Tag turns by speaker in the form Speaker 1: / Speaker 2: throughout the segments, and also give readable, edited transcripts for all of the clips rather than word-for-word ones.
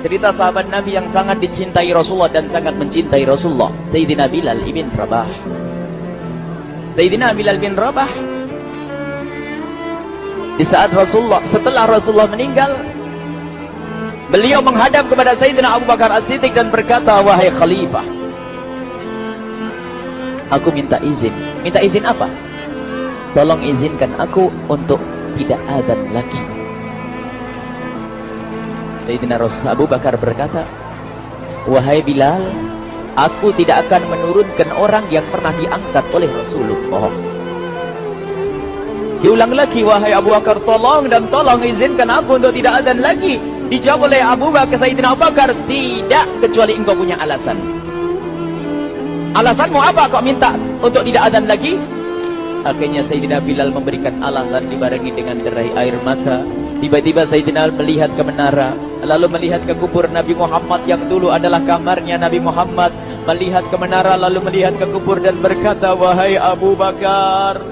Speaker 1: Cerita sahabat Nabi yang sangat dicintai Rasulullah dan sangat mencintai Rasulullah, Sayyidina Bilal ibn Rabah. Sayyidina Bilal bin Rabah, di saat setelah Rasulullah meninggal, beliau menghadap kepada Sayyidina Abu Bakar As-Siddiq dan berkata, wahai khalifah, aku minta izin. Minta izin apa? Tolong izinkan aku untuk tidak adzan lagi. Sayyidina Abu Bakar berkata, wahai Bilal, aku tidak akan menurunkan orang yang pernah diangkat oleh Rasulullah. Diulang lagi, wahai Abu Bakar, tolong dan tolong izinkan aku untuk tidak adzan lagi. Dijawab oleh Abu Bakar, Sayyidina Abu Bakar, tidak, kecuali engkau punya alasan. Alasanmu apa kau minta untuk tidak adzan lagi? Akhirnya Sayyidina Bilal memberikan alasan dibarengi dengan derai air mata. Tiba-tiba Sayyidina melihat ke menara, lalu melihat ke kubur Nabi Muhammad yang dulu adalah kamarnya Nabi Muhammad. Melihat ke menara, lalu melihat ke kubur dan berkata, wahai Abu Bakar,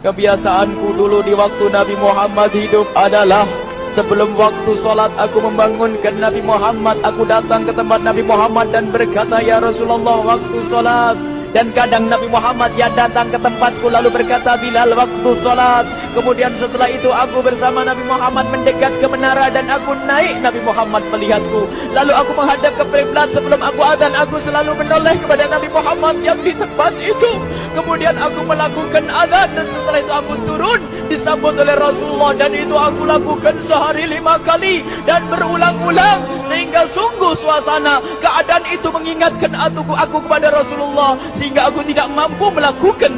Speaker 1: kebiasaanku dulu di waktu Nabi Muhammad hidup adalah sebelum waktu sholat aku membangunkan Nabi Muhammad. Aku datang ke tempat Nabi Muhammad dan berkata, ya Rasulullah, waktu sholat. Dan kadang Nabi Muhammad yang datang ke tempatku lalu berkata, Bilal, waktu sholat. Kemudian setelah itu aku bersama Nabi Muhammad mendekat ke menara dan aku naik, Nabi Muhammad melihatku. Lalu aku menghadap ke kiblat. Sebelum aku adzan, aku selalu menoleh kepada Nabi Muhammad yang di tempat itu. Kemudian aku melakukan adzan dan setelah itu aku turun disambut oleh Rasulullah, dan itu aku lakukan sehari 5 kali dan berulang-ulang, sehingga sungguh suasana keadaan itu mengingatkan aku kepada Rasulullah, sehingga aku tidak mampu melakukan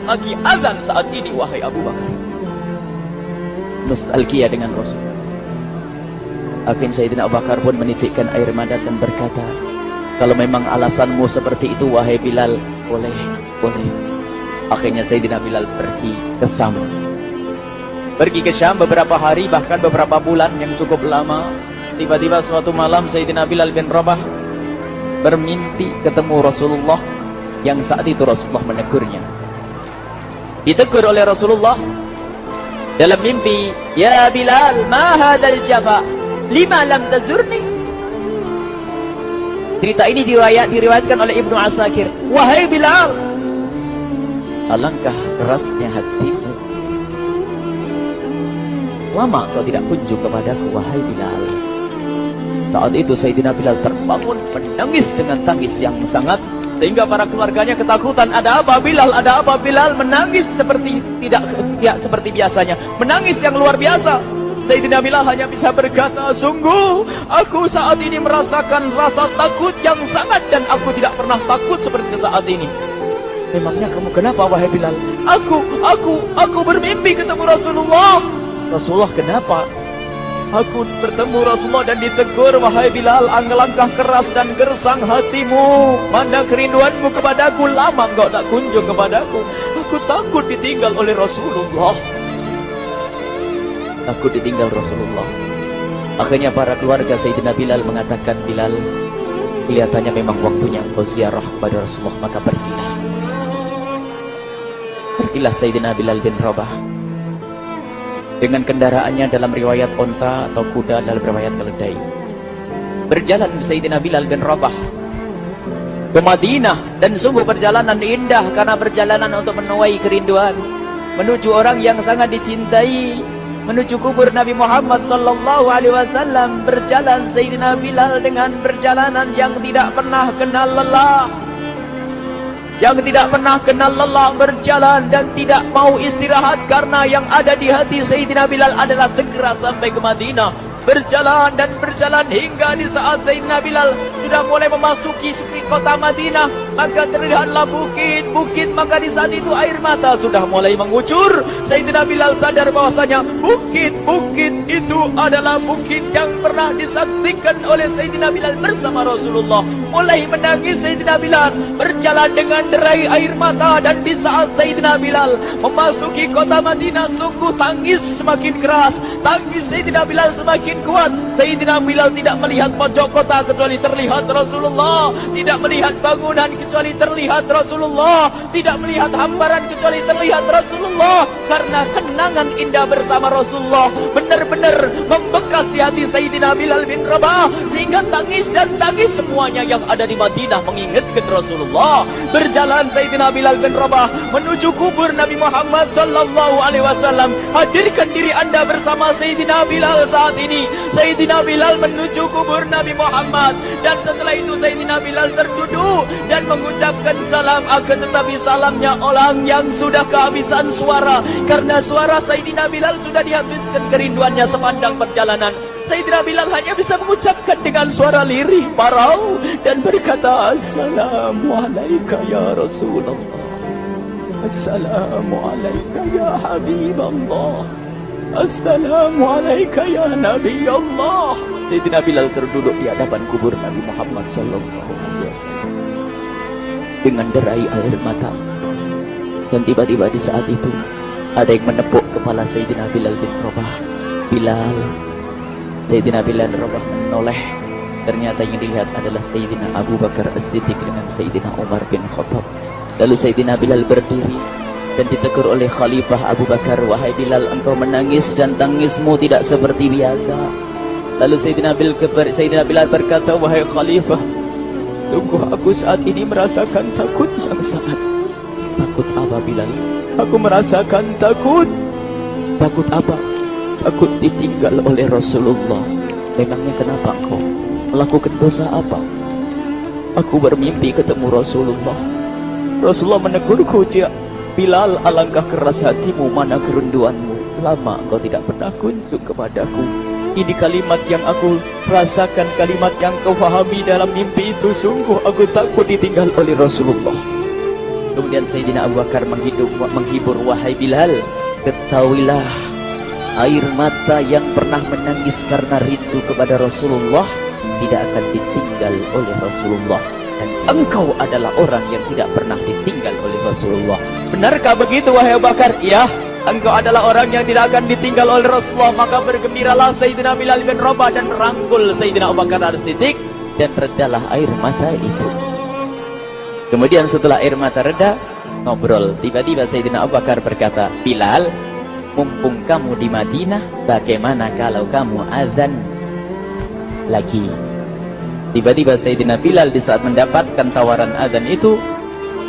Speaker 1: lagi azan saat ini, wahai Abu Bakar. Nostalgia dengan Rasul. Akhirnya Sayyidina Abu Bakar pun menitikkan air mata dan berkata, kalau memang alasanmu seperti itu, wahai Bilal, boleh. Akhirnya Sayyidina Bilal pergi ke Syam. Pergi ke Syam beberapa hari, bahkan beberapa bulan yang cukup lama. Tiba-tiba suatu malam Sayyidina Bilal bin Rabah bermimpi ketemu Rasulullah, yang saat itu Rasulullah menegurnya. Ditegur oleh Rasulullah dalam mimpi, ya Bilal, ma hadzal jafa, lima lam tazurni. Cerita ini diriwayatkan oleh Ibnu Asakir. Wahai Bilal, alangkah kerasnya hatimu, lama kau tidak kunjung kepadaku, wahai Bilal. Saat itu Sayyidina Bilal terbangun menangis dengan tangis yang sangat, sehingga para keluarganya ketakutan. Ada apa Bilal? Ada apa Bilal? Menangis seperti biasanya, menangis yang luar biasa. Sayyidina Bilal hanya bisa berkata, sungguh aku saat ini merasakan rasa takut yang sangat, dan aku tidak pernah takut seperti saat ini. Memangnya kamu kenapa, wahai Bilal? Aku bermimpi ketemu Rasulullah. Rasulullah, kenapa? Aku bertemu Rasulullah dan ditegur, wahai Bilal, alangkah keras dan gersang hatimu. Mana kerinduanmu kepadaku, lama engkau tak kunjung kepadaku. Aku takut ditinggal oleh Rasulullah. Aku ditinggal Rasulullah. Akhirnya para keluarga Sayyidina Bilal mengatakan, Bilal, kelihatannya memang waktunya engkau ziarah kepada Rasulullah, maka pergilah. Pergilah Sayyidina Bilal bin Rabah dengan kendaraannya, dalam riwayat onta atau kuda, dalam riwayat keledai. Berjalan Sayyidina Bilal bin Rabah ke Madinah, dan sungguh perjalanan indah karena perjalanan untuk menuai kerinduan, menuju orang yang sangat dicintai, menuju kubur Nabi Muhammad sallallahu alaihi wasallam. Berjalan Sayyidina Bilal dengan perjalanan yang tidak pernah kenal lelah, berjalan dan tidak mau istirahat, karena yang ada di hati Sayyidina Bilal adalah segera sampai ke Madinah. Berjalan dan berjalan hingga di saat Sayyidina Bilal sudah mulai memasuki kota Madinah, maka terlihatlah bukit-bukit. Maka di saat itu air mata sudah mulai mengucur. Sayyidina Bilal sadar bahwasanya bukit-bukit itu adalah bukit yang pernah disaksikan oleh Sayyidina Bilal bersama Rasulullah. Mulai menangis Sayyidina Bilal, berjalan dengan derai air mata. Dan di saat Sayyidina Bilal memasuki kota Madinah, sungguh tangis semakin keras, tangis Sayyidina Bilal semakin kuat. Sayyidina Bilal tidak melihat pojok kota kecuali terlihat Rasulullah, tidak melihat bangunan kecuali terlihat Rasulullah, tidak melihat hamparan kecuali terlihat Rasulullah, karena kenangan indah bersama Rasulullah benar-benar membekas keras di hati Sayyidina Bilal bin Rabah, sehingga tangis dan tangis semuanya yang ada di Madinah mengingatkan Rasulullah. Berjalan Sayyidina Bilal bin Rabah menuju kubur Nabi Muhammad sallallahu alaihi wasallam. Hadirkan diri Anda bersama Sayyidina Bilal saat ini. Sayyidina Bilal menuju kubur Nabi Muhammad, dan setelah itu Sayyidina Bilal terduduk dan mengucapkan salam, akan tetapi salamnya orang yang sudah kehabisan suara, karena suara Sayyidina Bilal sudah dihabiskan kerinduannya sepanjang perjalanan. Sayyidina Bilal hanya bisa mengucapkan dengan suara lirih parau dan berkata, Assalamualaikum ya Rasulullah, Assalamualaikum ya Habiballah, Assalamualaikum ya Nabi Allah. Sayyidina Bilal terduduk di hadapan kubur Nabi Muhammad sallallahu alaihi wasallam dengan derai air mata. Dan tiba-tiba di saat itu ada yang menepuk kepala Sayyidina Bilal bin Rabah. Bilal. Sayyidina Bilal bin Rabah menoleh. Ternyata yang dilihat adalah Sayyidina Abu Bakar As-Siddiq dengan Sayyidina Umar bin Khattab. Lalu Sayyidina Bilal berdiri dan ditegur oleh Khalifah Abu Bakar, wahai Bilal, engkau menangis dan tangismu tidak seperti biasa. Lalu Sayyidina Bilal berkata, wahai Khalifah, sungguh aku saat ini merasakan takut yang sangat. Takut apa Bilal? Aku merasakan takut. Takut apa? Takut ditinggal oleh Rasulullah. Memangnya kenapa engkau melakukan dosa apa? Aku bermimpi ketemu Rasulullah. Rasulullah menegurku, Bilal, alangkah keras hatimu, mana kerinduanmu. Lama engkau tidak pernah kunjung kepadaku. Ini kalimat yang aku rasakan, kalimat yang kau fahami dalam mimpi itu. Sungguh aku takut ditinggal oleh Rasulullah. Kemudian Sayyidina Abu Bakar menghibur, wahai Bilal, ketahuilah, air mata yang pernah menangis karena rindu kepada Rasulullah tidak akan ditinggal oleh Rasulullah. Dan engkau adalah orang yang tidak pernah ditinggal oleh Rasulullah. Benarkah begitu wahai Abu Bakar? Iya, engkau adalah orang yang tidak akan ditinggal oleh Rasulullah. Maka bergembiralah Sayyidina Bilal bin Rabah dan merangkul Sayyidina Abu Bakar As-Siddiq, dan redalah air mata itu. Kemudian setelah air mata reda, ngobrol. Tiba-tiba Sayyidina Abu Bakar berkata, Bilal, mumpung kamu di Madinah, bagaimana kalau kamu azan lagi? Tiba-tiba Sayyidina Bilal di saat mendapatkan tawaran azan itu,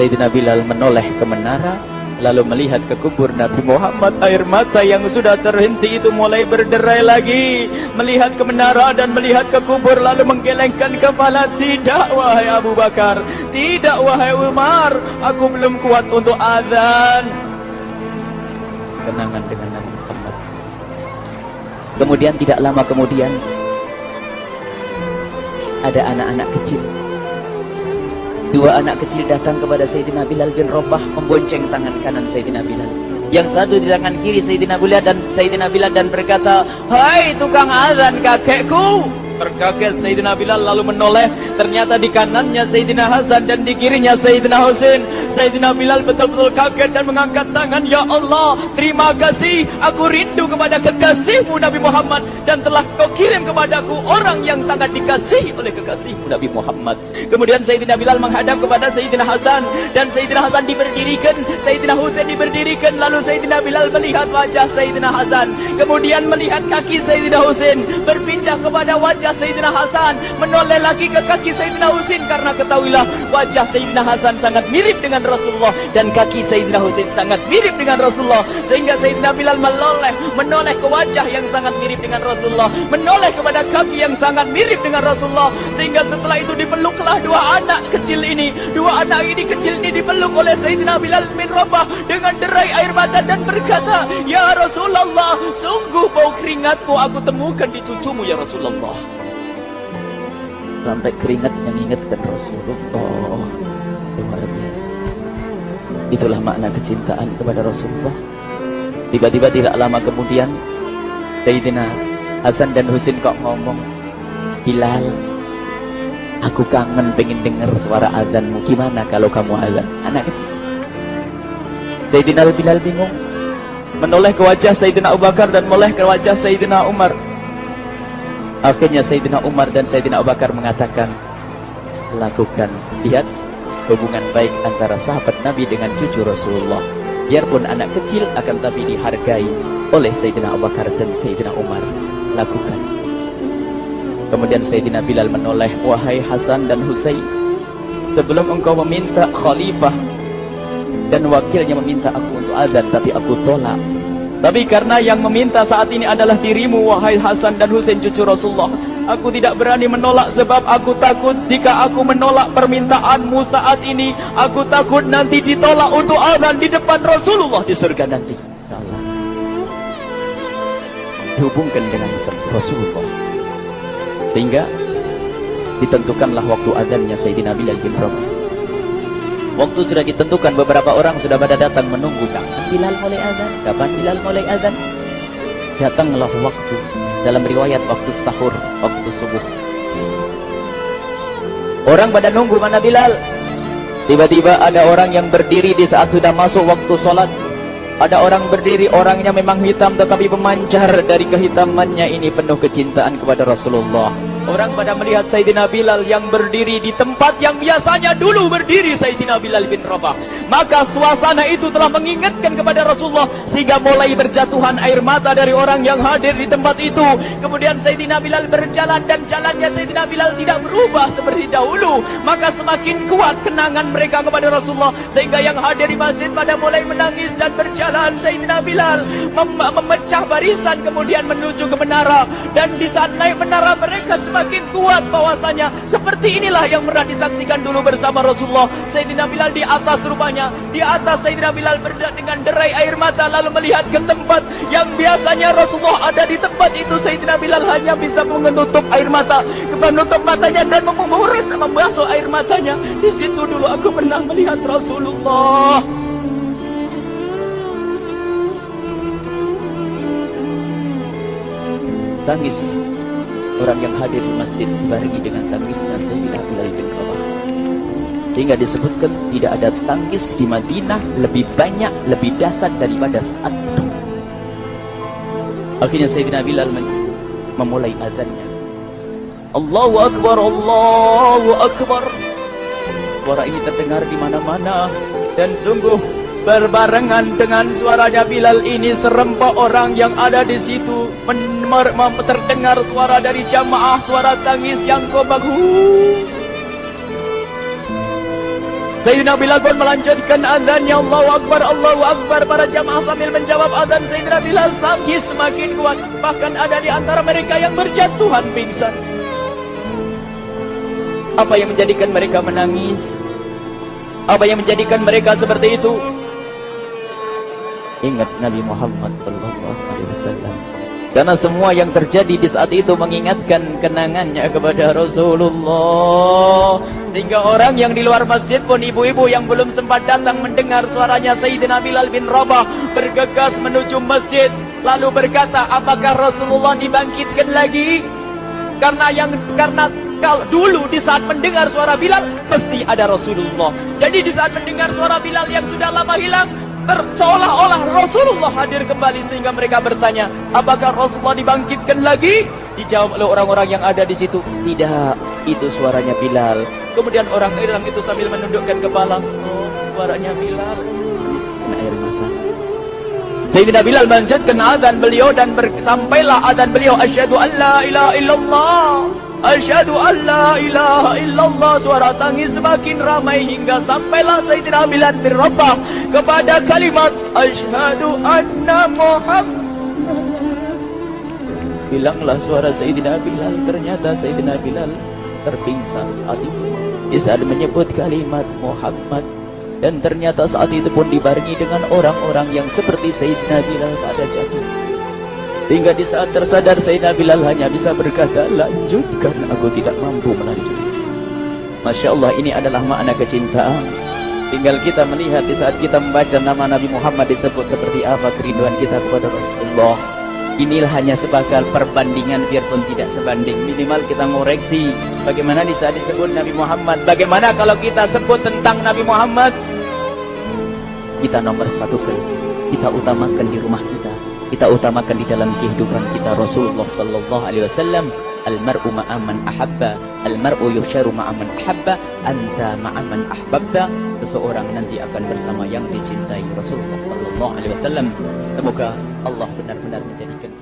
Speaker 1: Sayyidina Bilal menoleh ke menara, lalu melihat ke kubur Nabi Muhammad. Air mata yang sudah terhenti itu mulai berderai lagi. Melihat ke menara dan melihat ke kubur, lalu menggelengkan kepala. Tidak wahai Abu Bakar, tidak wahai Umar, aku belum kuat untuk azan. Kenangan dengan Nabi Muhammad. Kemudian tidak lama kemudian ada anak-anak kecil. Dua anak kecil datang kepada Sayyidina Bilal bin Rabah, membonceng tangan kanan Sayyidina Bilal. Yang satu di tangan kiri Sayyidina Bilal dan berkata, hai tukang azan kakekku. Terkaget Sayyidina Bilal lalu menoleh. Ternyata di kanannya Sayyidina Hasan dan di kirinya Sayyidina Husain. Sayyidina Bilal betul-betul kaget dan mengangkat tangan. Ya Allah, terima kasih. Aku rindu kepada kekasihmu Nabi Muhammad, dan telah kau kirim kepadaku orang yang sangat dikasihi oleh kekasihmu Nabi Muhammad. Kemudian Sayyidina Bilal menghadap kepada Sayyidina Hasan, dan Sayyidina Hasan diberdirikan, Sayyidina Husain diberdirikan. Lalu Sayyidina Bilal melihat wajah Sayyidina Hasan, kemudian melihat kaki Sayyidina Husain, berpindah kepada wajah Sayyidina Hasan, menoleh lagi ke kaki Sayyidina Husain, karena ketahuilah wajah Sayyidina Hasan sangat mirip dengan Rasulullah dan kaki Sayyidina Husain sangat mirip dengan Rasulullah, sehingga Sayyidina Bilal menoleh ke wajah yang sangat mirip dengan Rasulullah, menoleh kepada kaki yang sangat mirip dengan Rasulullah, sehingga setelah itu dipeluklah dua anak kecil ini. Dua anak ini kecil ini dipeluk oleh Sayyidina Bilal bin Rabah dengan derai air mata dan berkata, ya Rasulullah, sungguh bau keringatmu aku temukan di cucumu ya Rasulullah. Sampai keringat yang mengingatkan Rasulullah. Luar biasa. Itulah makna kecintaan kepada Rasulullah. Tiba-tiba tidak lama kemudian Sayyidina Hasan dan Husain kok ngomong, Bilal, aku kangen pengen dengar suara azanmu. Gimana kalau kamu azan? Anak kecil. Sayyidina Bilal bingung, menoleh ke wajah Sayyidina Abu Bakar dan menoleh ke wajah Sayyidina Umar. Akhirnya Sayyidina Umar dan Sayyidina Abu Bakar mengatakan, lakukan, lihat hubungan baik antara sahabat Nabi dengan cucu Rasulullah. Biarpun anak kecil, akan tapi dihargai oleh Sayyidina Abu Bakar dan Sayyidina Umar. Lakukan. Kemudian Sayyidina Bilal menoleh, wahai Hasan dan Husain, sebelum engkau meminta khalifah dan wakilnya meminta aku untuk azan, tapi aku tolak. Tapi karena yang meminta saat ini adalah dirimu, wahai Hasan dan Husain cucu Rasulullah, aku tidak berani menolak, sebab aku takut jika aku menolak permintaanmu saat ini, aku takut nanti ditolak untuk azan di depan Rasulullah di surga nanti. InsyaAllah dihubungkan dengan Rasulullah, sehingga ditentukanlah waktu azannya Sayyidina Bilal bin Rabah. Waktu sudah ditentukan, beberapa orang sudah pada datang menunggu, kapan Bilal mulai azan, kapan Bilal mulai azan. Datanglah waktu, dalam riwayat waktu sahur, waktu subuh. Orang pada nunggu mana Bilal. Tiba-tiba ada orang yang berdiri di saat sudah masuk waktu sholat. Ada orang berdiri, orangnya memang hitam tetapi memancar dari kehitamannya ini penuh kecintaan kepada Rasulullah. Orang pada melihat Sayyidina Bilal yang berdiri di tempat yang biasanya dulu berdiri Sayyidina Bilal bin Rabah. Maka suasana itu telah mengingatkan kepada Rasulullah, sehingga mulai berjatuhan air mata dari orang yang hadir di tempat itu. Kemudian Sayyidina Bilal berjalan, dan jalannya Sayyidina Bilal tidak berubah seperti dahulu. Maka semakin kuat kenangan mereka kepada Rasulullah, sehingga yang hadir di masjid pada mulai menangis dan berjalan. Sayyidina Bilal memecah barisan kemudian menuju ke menara, dan di saat naik menara mereka semakin kuat bahwasanya seperti inilah yang pernah disaksikan dulu bersama Rasulullah. Sayyidina Bilal di atas rupanya, di atas Sayyidina Bilal berada dengan derai air mata, lalu melihat ke tempat yang biasanya Rasulullah ada di tempat itu. Sayyidina Bilal hanya bisa menutup air mata, menutup matanya dan membasuh air matanya. Di situ dulu aku pernah melihat Rasulullah. Tangis orang yang hadir di masjid dibarengi dengan tangisnya Sayyidina Bilal bin Rabah, hingga disebutkan tidak ada tangis di Madinah lebih banyak, lebih dahsyat daripada saat itu. Akhirnya Sayyidina Bilal memulai azannya. Allahu Akbar, Allahu Akbar. Suara ini terdengar di mana-mana, dan sungguh berbarengan dengan suaranya Bilal ini serempak orang yang ada di situ terdengar suara dari jamaah, suara tangis yang kompak. Sayyidina Bilal pun melanjutkan azannya, Allahu Akbar, Allahu Akbar. Para jamaah sambil menjawab azan Sayyidina Bilal, tangis semakin kuat. Bahkan ada di antara mereka yang berjatuhan pingsan. Apa yang menjadikan mereka menangis? Apa yang menjadikan mereka seperti itu? Ingat Nabi Muhammad SAW. Karena semua yang terjadi di saat itu mengingatkan kenangannya kepada Rasulullah. Sehingga orang yang di luar masjid pun, ibu-ibu yang belum sempat datang mendengar suaranya Sayyidina Bilal bin Rabah, bergegas menuju masjid, lalu berkata, apakah Rasulullah dibangkitkan lagi? Karena kalau dulu di saat mendengar suara Bilal pasti ada Rasulullah. Jadi di saat mendengar suara Bilal yang sudah lama hilang, seolah-olah Rasulullah hadir kembali, sehingga mereka bertanya, apakah Rasulullah dibangkitkan lagi? Dijawab oleh orang-orang yang ada di situ, tidak, itu suaranya Bilal. Kemudian orang-orang itu sambil menundukkan kepala, oh, suaranya Bilal. Kena air mata. Sayyidina Bilal melanjutkan azan beliau, dan sampailah azan beliau, asyhadu an la ilaha illallah, asyhadu an la ilaha illallah. Suara tangis semakin ramai hingga sampailah Sayyidina Bilal bin Rabah kepada kalimat asyhadu anna Muhammad. Hilanglah suara Sayyidina Bilal. Ternyata Sayyidina Bilal terpingsan saat itu di saat menyebut kalimat Muhammad. Dan ternyata saat itu pun dibarengi dengan orang-orang yang seperti Sayyidina Bilal pada jatuh. Hingga di saat tersadar Sayyidina Bilal hanya bisa berkata, lanjutkan, aku tidak mampu melanjutkan. Masya Allah, ini adalah makna kecintaan. Tinggal kita melihat di saat kita membaca nama Nabi Muhammad disebut seperti apa kerinduan kita kepada Rasulullah. Inilah hanya sebagai perbandingan, biarpun tidak sebanding. Minimal kita ngoreksi bagaimana di saat disebut Nabi Muhammad. Bagaimana kalau kita sebut tentang Nabi Muhammad? Kita nomor satu, kita utamakan di rumah kita utamakan di dalam kehidupan kita Rasulullah sallallahu alaihi wasallam. Al-mar'u ma'aman ahabba, al-mar'u yusharu ma'aman ahabba, anta ma'aman ahbabta. Seseorang nanti akan bersama yang dicintai Rasulullah sallallahu alaihi wasallam. Semoga Allah benar-benar menjadikan